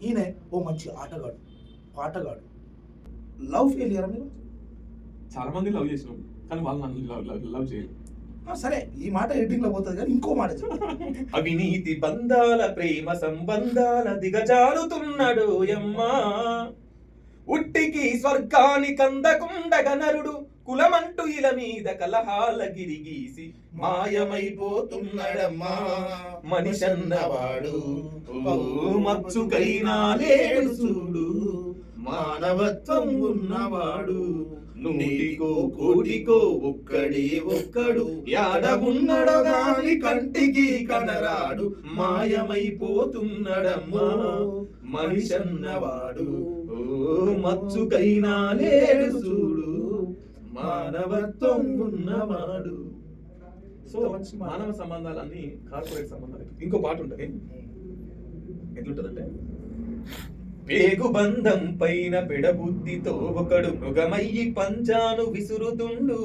ఈయన ఓ మంచి ఆటగాడు, పాటగాడు. లవ్ ఫెయిలియరా మీరు? చాలా మంది లవ్ చేసినాం, కానీ వాళ్ళు నన్ను లవ్ చేయలేదు. సరే, ఈ మాట ఎడిటింగ్ లో పోతుంది, కానీ ఇంకో మాట చెప్పు. అవినీతి బంధాల ప్రేమ సంబంధాల దిగజారుతున్నాడు యమ్మా, ఉట్టికి స్వర్గానికి అందకుండగ నరుడు కులమంటూ ఇల మీద కలహాల గిరిగీసి మాయమైపోతున్నాడమ్మా. మనిషన్నవాడు మచ్చుకైనా లేడు చూడు, మానవత్వం ఉన్నవాడు నూటికో కోటికో ఒక్కడు యాడ ఉన్నడో గాని కంటికి కనరాడు, మాయమైపోతున్నాడమ్మా మనిషన్నవాడు. మచ్చుకైనా లేడు చూడు, మానవత్వం ఉన్నవాడు. సో మానవ సంబంధాలన్నీ కార్పొరేట్ సంబంధాలు. ఇంకో పాట ఉంటది, ఎట్లుంటదంటే, పేగు బంధం పైన పెడబుద్ధితో ఒకడు మృగమయ్యి పంజాను విసురుతుండు,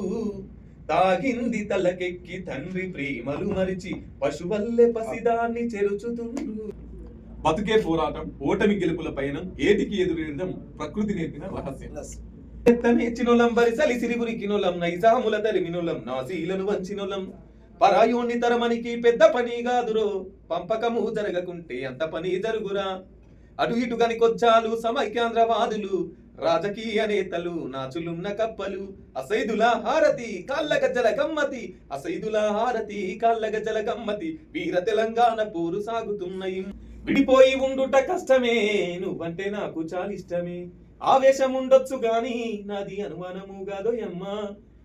తాగింది తలకెక్కి తండ్రి ప్రేమలు మరిచి పశువల్లె పసిదాన్ని చెరుచుతుండు. బతుకే పోరాటం, ఓటమి గెలుపుల పైన ఏటికి ఎదురేయడం ప్రకృతి నేర్పిన రహస్యం. ఎత్తమేచినొలం వరిసలి సిరిగురికినొలం నైజాముల తరిమినొలం నాసీలను వంచినొలం, పరాయోని తరమనికి పెద్ద పని కాదురో, పంపకము జరగకుంటే అంత పని జరుగురా. అటు ఇటు గనికొచ్చాలు సమైక్యాంధ్రవాదులు, రాజకీయ నేతలు నాచులున్న కప్పలు, అసైదుల హారతి కాళ్ళ గజ్జల గమ్మతి, అసైదుల హారతి కాళ్ళ గజ్జల గమ్మతి, వీర తెలంగాణ పోరు సాగుతున్నాయి. విడిపోయి ఉండుట కష్టమే, నువ్వంటే నాకు చాలా ఇష్టమే, ఆవేశం ఉండొచ్చు గాని నాది అనుమానము కాదోయమ్మా,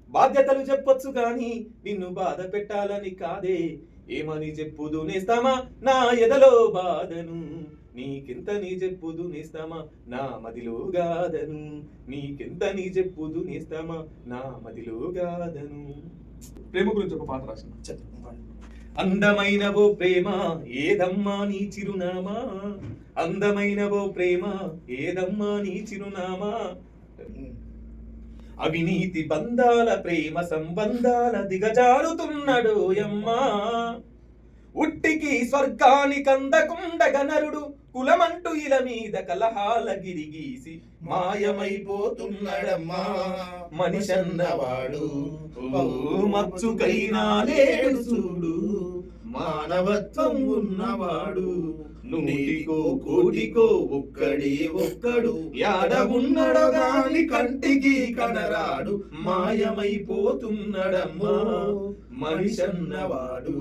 బాధ్యతలు చెప్పొచ్చు గాని నిన్ను బాధ పెట్టాలని కాదే, ఏమని చెప్పుదు నేస్తామా నా ఎదలో బాధను, నీకెంత నీ చెప్పుదు నేస్తామా నా మదిలో గాదను, నీకెంత నీ చెప్పుదు నేస్తామా నా మదిలో గాదను. ప్రేమ గురించి ఒక పాట రాసిన. అందమైనవో ప్రేమ ఏదమ్మా నీ చిరునామా, అందమైనవో ప్రేమ ఏదమ్మా నీ చిరునామా, అవినీతి బంధాల ప్రేమ సంబంధాల దిగజారుతున్నాడు యమ్మా, ఉట్టికి స్వర్గానికి అందకుండగ నరుడు కులమంటూ ఇల మీద కలహాల గిరిగీసి మాయమైపోతున్నాడమ్మా మనిషన్నవాడు. మచ్చుకైనా లేడు చూడు, మానవత్వం ఉన్నవాడు నూటికో కోటికో ఒక్కడు యాడ ఉన్నడో గాని కంటికి కనరాడు, మాయమైపోతున్నాడమ్మా మనిషన్నవాడు.